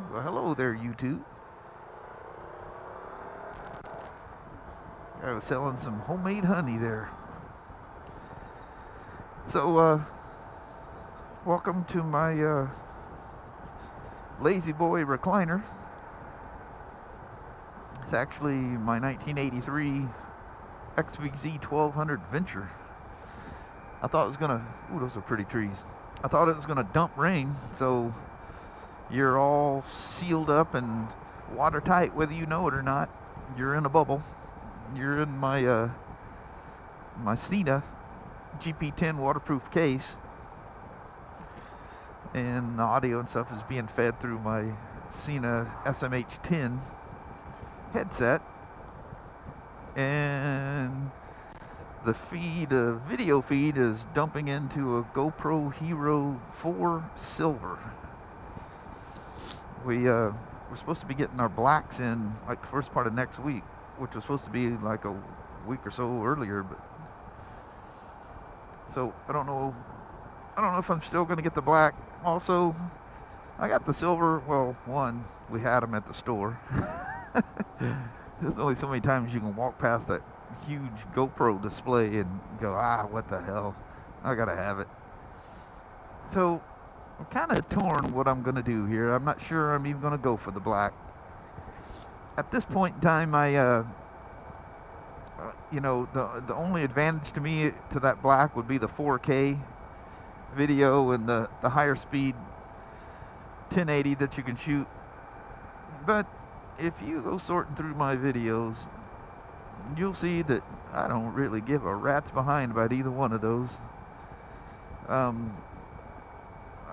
Well, hello there, YouTube. I was selling some homemade honey there. So, welcome to my Lazy Boy recliner. It's actually my 1983 XVZ 1200 Venture. I thought it was gonna, ooh, those are pretty trees. I thought it was gonna dump rain, so you're all sealed up and watertight whether you know it or not. You're in a bubble. You're in my my Cena GP10 waterproof case, and the audio and stuff is being fed through my Cena SMH10 headset, and the video feed is dumping into a GoPro Hero 4 Silver. We're supposed to be getting our blacks in like the first part of next week, which was supposed to be like a week or so earlier, but so I don't know if I'm still going to get the black. Also, I got the silver. Well, one, we had them at the store. There's only so many times you can walk past that huge GoPro display and go, what the hell, I gotta have it. So I'm kind of torn what I'm going to do here. I'm not sure I'm even going to go for the black. At this point in time, the only advantage to me to that black would be the 4K video and the higher speed 1080 that you can shoot. But if you go sorting through my videos, you'll see that I don't really give a rat's behind about either one of those.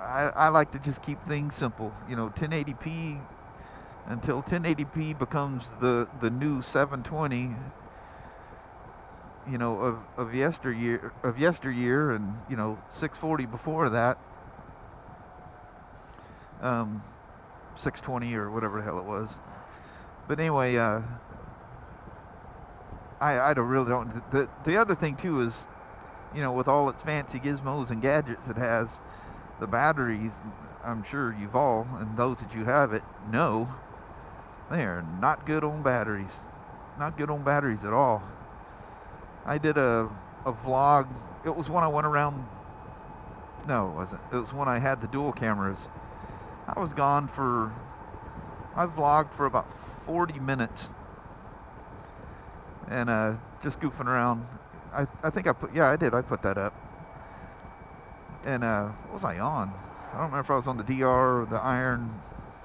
I like to just keep things simple. 1080p until 1080p becomes the new 720. Of yesteryear, and 640 before that, 620 or whatever the hell it was. But anyway, I really don't. The other thing too is, with all its fancy gizmos and gadgets it has, the batteries, I'm sure you've all, and those that you have it, know they are not good on batteries. Not good on batteries at all. I did a vlog. It was when I went around. No, it wasn't. It was when I had the dual cameras. I vlogged for about 40 minutes. And just goofing around. I think I put that up. And what was I on? I don't remember if I was on the DR or the Iron.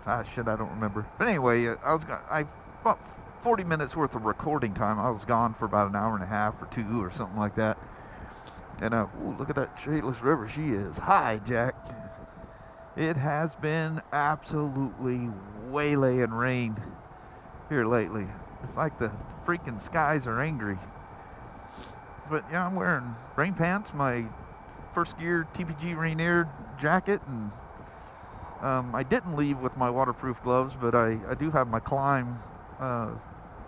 I don't remember. But anyway, about 40 minutes worth of recording time. I was gone for about an hour and a half or two or something like that. And ooh, look at that shapeless river. She is hijacked. It has been absolutely waylaying rain here lately. It's like the freaking skies are angry. But yeah, I'm wearing rain pants, my first gear TPG Rainier jacket, and I didn't leave with my waterproof gloves, but I do have my Climb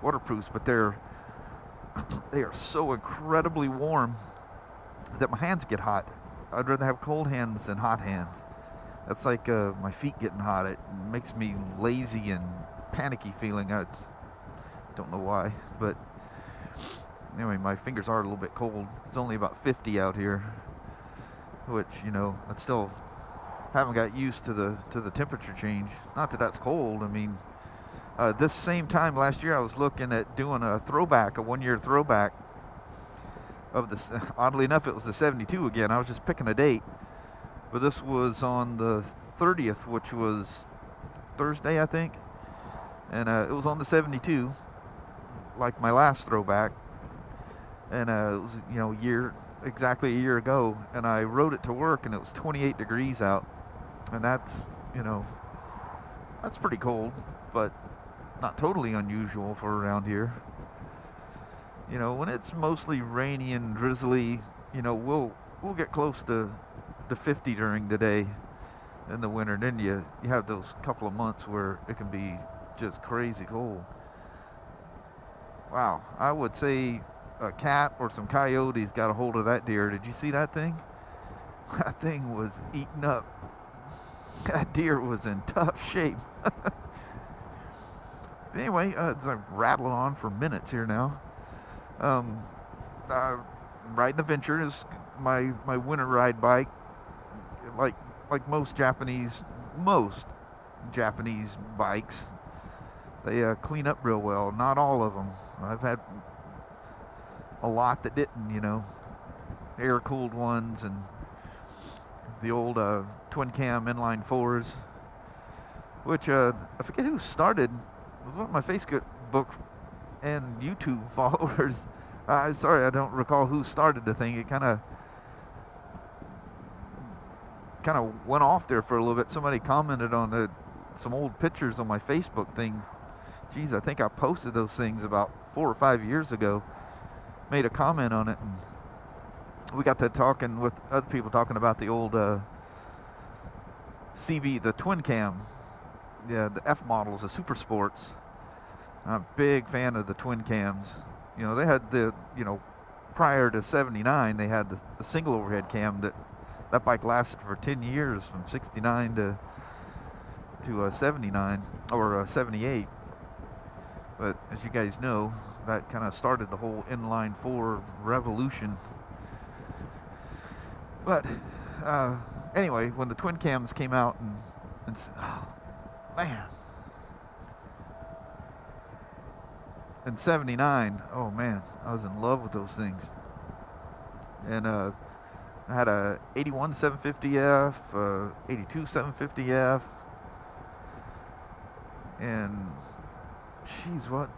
waterproofs, but they are so incredibly warm that my hands get hot. I'd rather have cold hands than hot hands. That's like my feet getting hot. It makes me lazy and panicky feeling. I don't know why, but anyway, my fingers are a little bit cold. It's only about 50 out here, which I still haven't got used to the temperature change. Not that that's cold. I mean, this same time last year, I was looking at doing a 1-year throwback of this. Oddly enough, it was the 72 again. I was just picking a date, but this was on the 30th, which was Thursday, I think, and it was on the 72, like my last throwback, and it was exactly a year ago, and I rode it to work, and it was 28 degrees out, and that's pretty cold, but not totally unusual for around here. When it's mostly rainy and drizzly, we'll get close to 50 during the day in the winter. Then you have those couple of months where it can be just crazy cold. Wow, I would say a cat or some coyotes got a hold of that deer. Did you see that thing? That thing was eaten up. That deer was in tough shape. Anyway, as I'm rattling on for minutes here now, um, riding the Venture is my winter ride bike. Like most Japanese bikes, they clean up real well. Not all of them. I've had a lot that didn't, air-cooled ones and the old twin cam inline fours, which I forget who started. It was one of my Facebook and YouTube followers. Sorry, I don't recall who started the thing. It kind of went off there for a little bit. Somebody commented on some old pictures on my Facebook thing. Geez, I think I posted those things about 4 or 5 years ago. Made a comment on it, and we got to talking with other people talking about the old CB, the twin cam, yeah, the F models, the Super Sports. I'm a big fan of the twin cams. They had prior to '79, they had the single overhead cam that bike lasted for 10 years, from '69 to '79 or '78. But as you guys know, that kind of started the whole inline four revolution. But anyway, when the twin cams came out and oh, man, in '79, oh man, I was in love with those things. And I had a 81 750F, 82 750F, and geez, what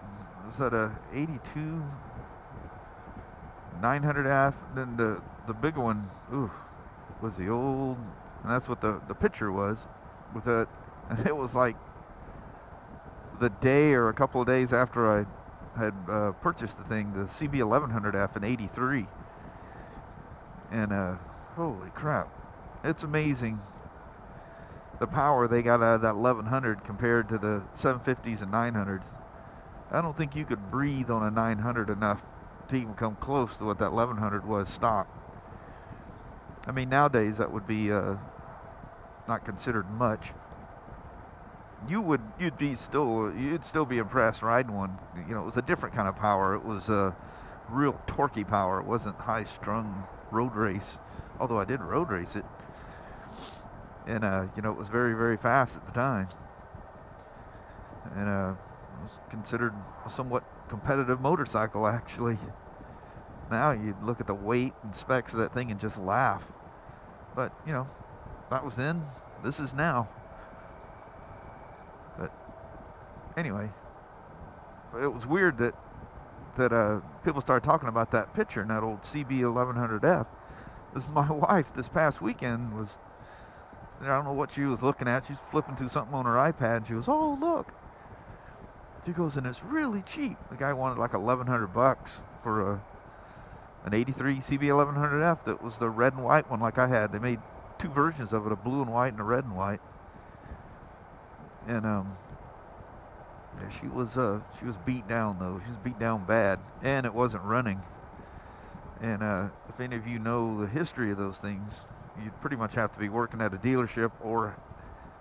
was that, a 82 900F? Then the big one, ooh, was the old, and that's what the picture was with it. And it was like the day or a couple of days after I had purchased the thing, the CB 1100F in '83. And holy crap, it's amazing the power they got out of that 1100 compared to the 750s and 900s. I don't think you could breathe on a 900 enough to even come close to what that 1100 was stock. I mean, nowadays that would be not considered much. You'd still be impressed riding one. It was a different kind of power. It was a real torquey power. It wasn't high-strung road race, although I did road race it. And it was very, very fast at the time. And it was considered a somewhat competitive motorcycle, actually. Now you look at the weight and specs of that thing and just laugh. But that was then. This is now. But anyway, it was weird that people started talking about that picture in that old CB 1100F. This my wife this past weekend was, I don't know what she was looking at. She's flipping through something on her iPad, and she goes, "Oh, look." She goes, "And it's really cheap." The guy wanted like $1,100 for an '83 CB 1100F that was the red and white one like I had. They made two versions of it, a blue and white and a red and white. And yeah, she was beat down though. She was beat down bad, and it wasn't running. And if any of you know the history of those things, you'd pretty much have to be working at a dealership or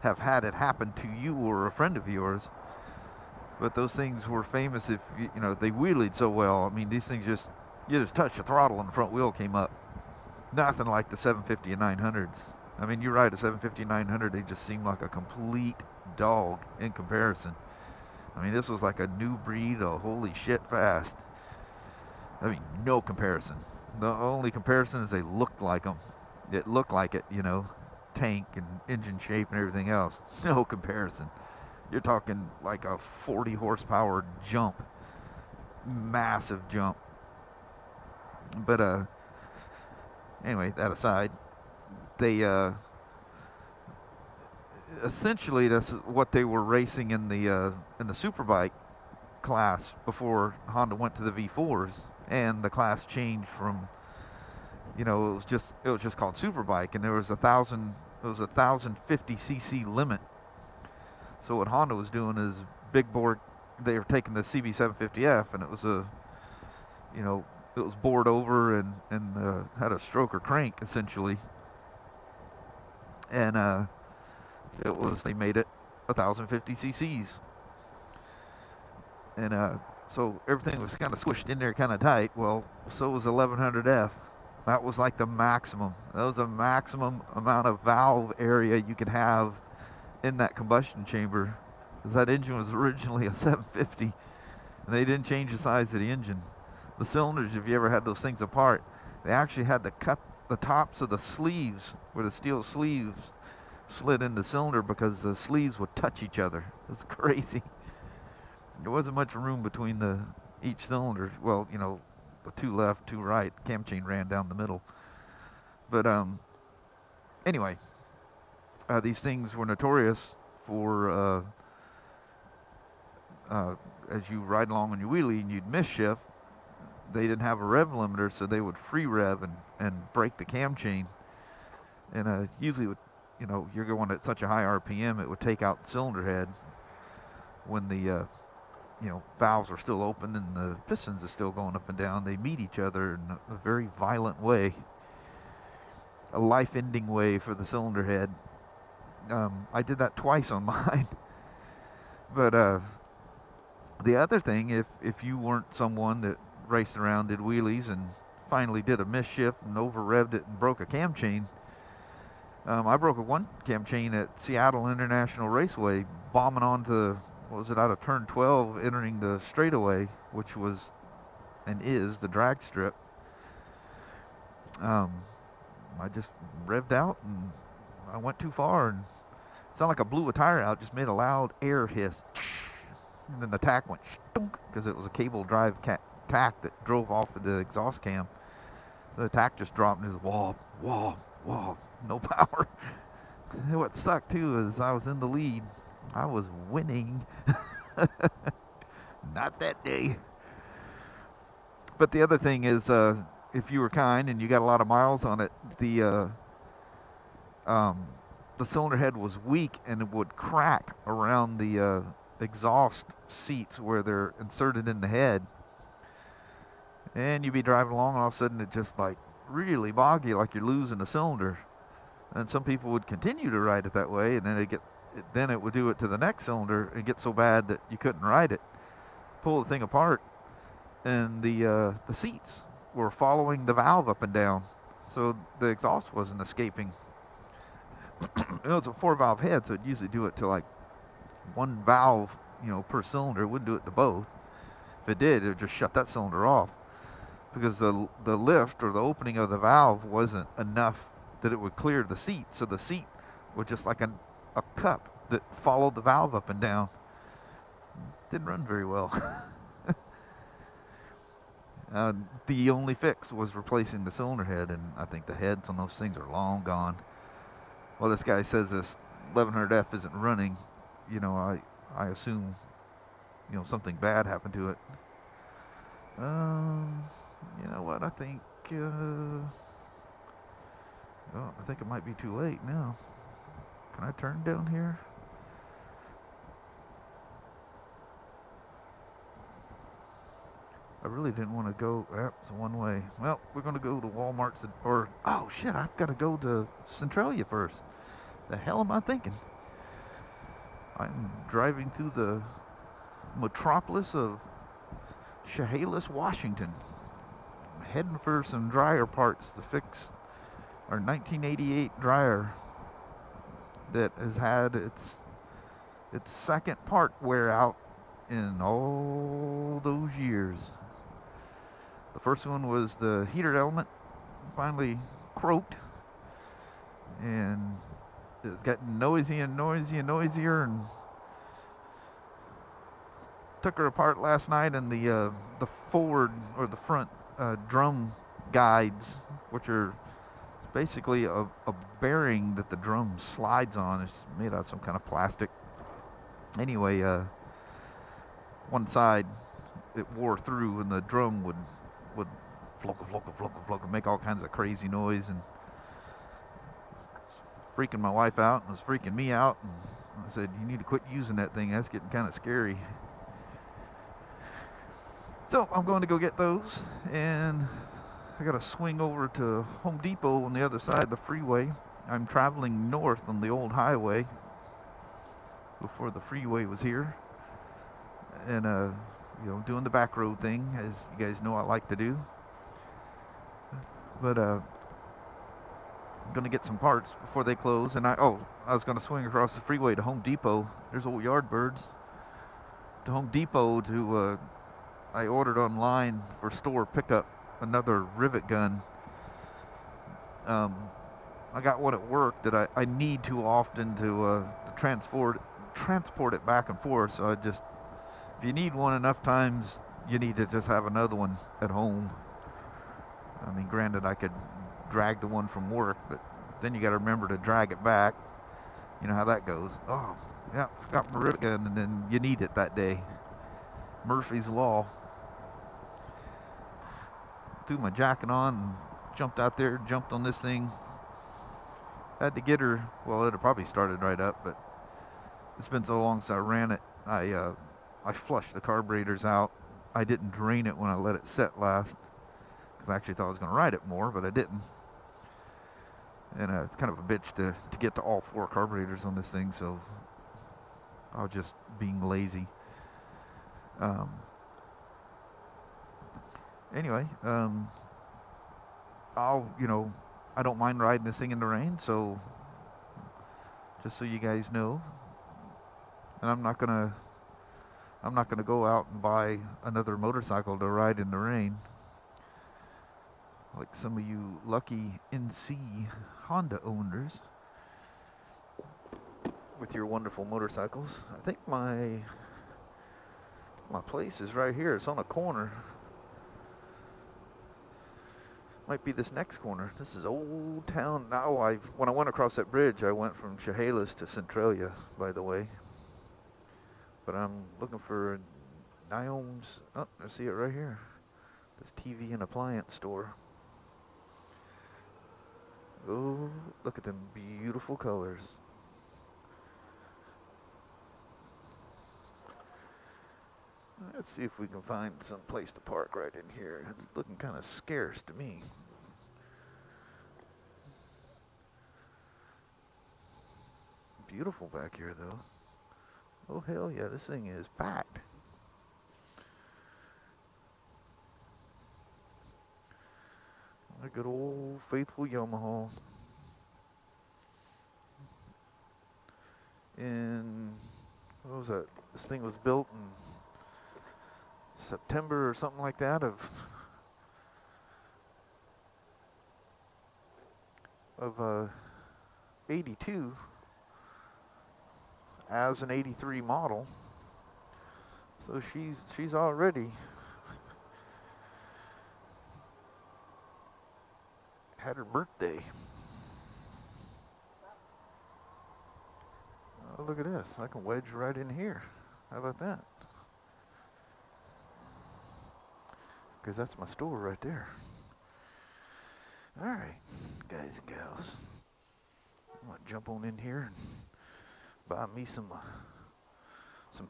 have had it happen to you or a friend of yours. But those things were famous if they wheelied so well. I mean, these things you just touch the throttle and the front wheel came up. Nothing like the 750 and 900s. I mean, you ride a 750 900, they just seem like a complete dog in comparison. I mean, this was like a new breed of holy shit fast. I mean, no comparison. The only comparison is they looked like them. It looked like it, tank and engine shape and everything else. No comparison. You're talking like a 40 horsepower jump. Massive jump. But anyway, that aside, they essentially that's what they were racing in the superbike class before Honda went to the V4s, and the class changed from it was just called superbike, and there was 1,050 cc limit. So what Honda was doing is big bore. They were taking the CB750F, and it was it was bored over and had a stroker crank essentially. And they made it 1050 cc's. And so everything was kind of squished in there kind of tight. Well, so was 1100F. That was like the maximum. That was a maximum amount of valve area you could have in that combustion chamber, because that engine was originally a 750, and they didn't change the size of the engine. The cylinders, if you ever had those things apart, they actually had to cut the tops of the sleeves, where the steel sleeves slid in the cylinder, because the sleeves would touch each other. It was crazy. There wasn't much room between each cylinder. Well, you know, the two left, two right. Cam chain ran down the middle. But anyway, these things were notorious for as you ride along on your wheelie and you'd miss shift, they didn't have a rev limiter, so they would free rev and break the cam chain. And usually, you know, you're going at such a high RPM, it would take out the cylinder head when the you know, valves are still open and the pistons are still going up and down. They meet each other in a very violent way, a life-ending way for the cylinder head. I did that twice on mine. But the other thing, if you weren't someone that raced around, did wheelies, and finally did a miss shift and over-revved it and broke a cam chain, I broke one cam chain at Seattle International Raceway, bombing onto, what was it, out of turn 12, entering the straightaway, which was and is the drag strip. I just revved out and I went too far, and it sounded like I blew a tire out, just made a loud air hiss. And then the tack went stunk, because it was a cable drive tack that drove off of the exhaust cam. So the tack just dropped and just wah, wah, wah, no power. And what sucked too is I was in the lead. I was winning. Not that day. But the other thing is, if you were kind and you got a lot of miles on it, the cylinder head was weak and it would crack around the exhaust seats where they're inserted in the head. And you'd be driving along and all of a sudden it just like really bog you, like you're losing a cylinder. And some people would continue to ride it that way, and then it would do it to the next cylinder and get so bad that you couldn't ride it. Pull the thing apart, and the seats were following the valve up and down, so the exhaust wasn't escaping. You know, it's a 4-valve head, so it'd usually do it to like one valve, you know, per cylinder. It wouldn't do it to both. If it did, it would just shut that cylinder off, because the lift or the opening of the valve wasn't enough that it would clear the seat. So the seat was just like a cup that followed the valve up and down. Didn't run very well. The only fix was replacing the cylinder head, and I think the heads on those things are long gone. Well, this guy says this 1100F isn't running. You know, I assume, you know, something bad happened to it. You know what? I think it might be too late now. Can I turn down here? I really didn't want to go. It's one way. Well, we're going to go to Walmart's, or oh shit, I've got to go to Centralia first. The hell am I thinking? I'm driving through the metropolis of Chehalis, Washington. I'm heading for some dryer parts to fix our 1988 dryer that has had its second part wear out in all those years. The first one was the heater element finally croaked, and it was getting noisy and noisy and noisier, and took her apart last night, and the forward or the front drum guides, which are basically a bearing that the drum slides on. It's made out of some kind of plastic. Anyway, one side it wore through, and the drum would flock and make all kinds of crazy noise, and it's freaking my wife out, and it was freaking me out, and I said, you need to quit using that thing, that's getting kind of scary. So I'm going to go get those, and I got to swing over to Home Depot on the other side of the freeway. I'm traveling north on the old highway, before the freeway was here, and you know, doing the back road thing, as you guys know I like to do. But I'm gonna get some parts before they close, and I was gonna swing across the freeway to Home Depot. There's old Yardbirds. To Home Depot to I ordered online for store pickup another rivet gun. I got one at work that I need too often to transport it back and forth. So if you need one enough times, you need to just have another one at home. I mean, granted, I could drag the one from work, but then you got to remember to drag it back. You know how that goes. Oh, yeah, forgot my rivet gun, and then you need it that day. Murphy's Law. Threw my jacket on and jumped out there, jumped on this thing. Had to get her, well, it had probably started right up, but it's been so long since I ran it. I flushed the carburetors out. I didn't drain it when I let it set last, because I actually thought I was going to ride it more, but I didn't. And it's kind of a bitch to get to all 4 carburetors on this thing, so I was just being lazy. Anyway, I don't mind riding this thing in the rain, so just so you guys know. And I'm not gonna go out and buy another motorcycle to ride in the rain, like some of you lucky NC Honda owners with your wonderful motorcycles. I think my place is right here. It's on a corner. Might be this next corner. This is Old Town. Now when I went across that bridge, I went from Chehalis to Centralia, by the way. But I'm looking for Naomi's. Oh, I see it right here. This TV and appliance store. Oh, look at them beautiful colors. Let's see if we can find some place to park right in here. It's looking kind of scarce to me. Beautiful back here, though. Oh, hell yeah, this thing is packed. A good old faithful Yamaha. And what was that? This thing was built in September or something like that of 82 as an 83 model. So she's already had her birthday. Oh, look at this. I can wedge right in here. How about that? Because that's my store right there. Alright, guys and gals. I'm going to jump on in here and buy me some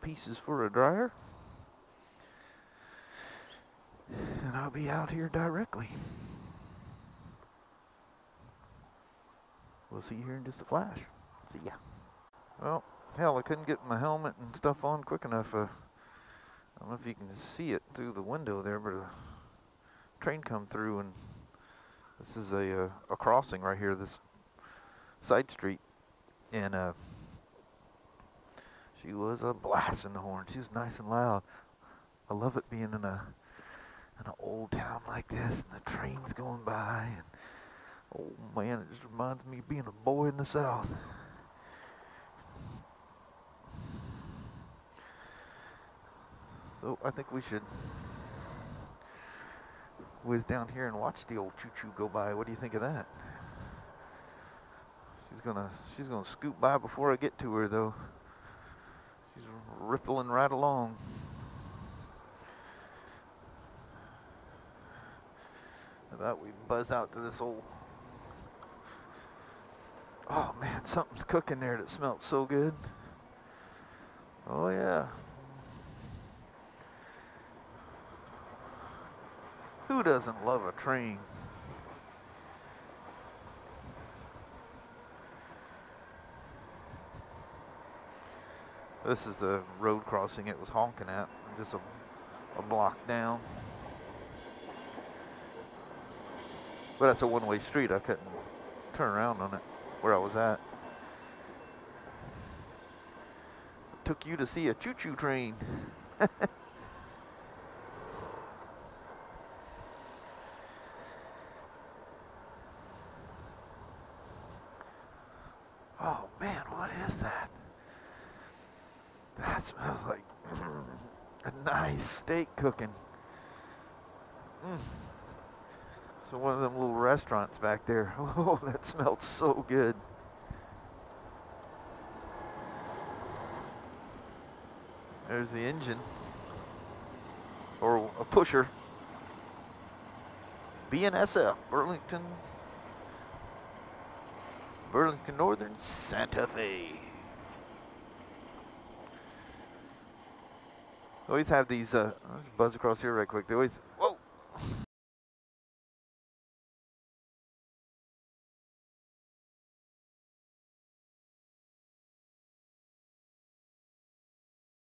pieces for a dryer. And I'll be out here directly. We'll see you here in just a flash. See ya. Well, hell, I couldn't get my helmet and stuff on quick enough. I don't know if you can see it through the window there, but a train come through, and this is a crossing right here, this side street, and she was blasting the horn. She was nice and loud. I love it being in an old town like this, and the trains going by, and oh man, it just reminds me of being a boy in the South. So I think we should whiz down here and watch the old choo-choo go by. What do you think of that? She's gonna scoot by before I get to her, though. She's rippling right along. How about we buzz out to this old... Oh man, something's cooking there that smells so good. Oh yeah. Who doesn't love a train? This is the road crossing it was honking at, just a block down. But that's a one-way street. I couldn't turn around on it where I was at. Took you to see a choo-choo train. Oh man, what is that? That smells like a nice steak cooking. So one of them little restaurants back there. Oh, that smelled so good. There's the engine. Or a pusher. BNSF, Burlington Northern Santa Fe. They always have these, let's buzz across here right quick. They always, whoa,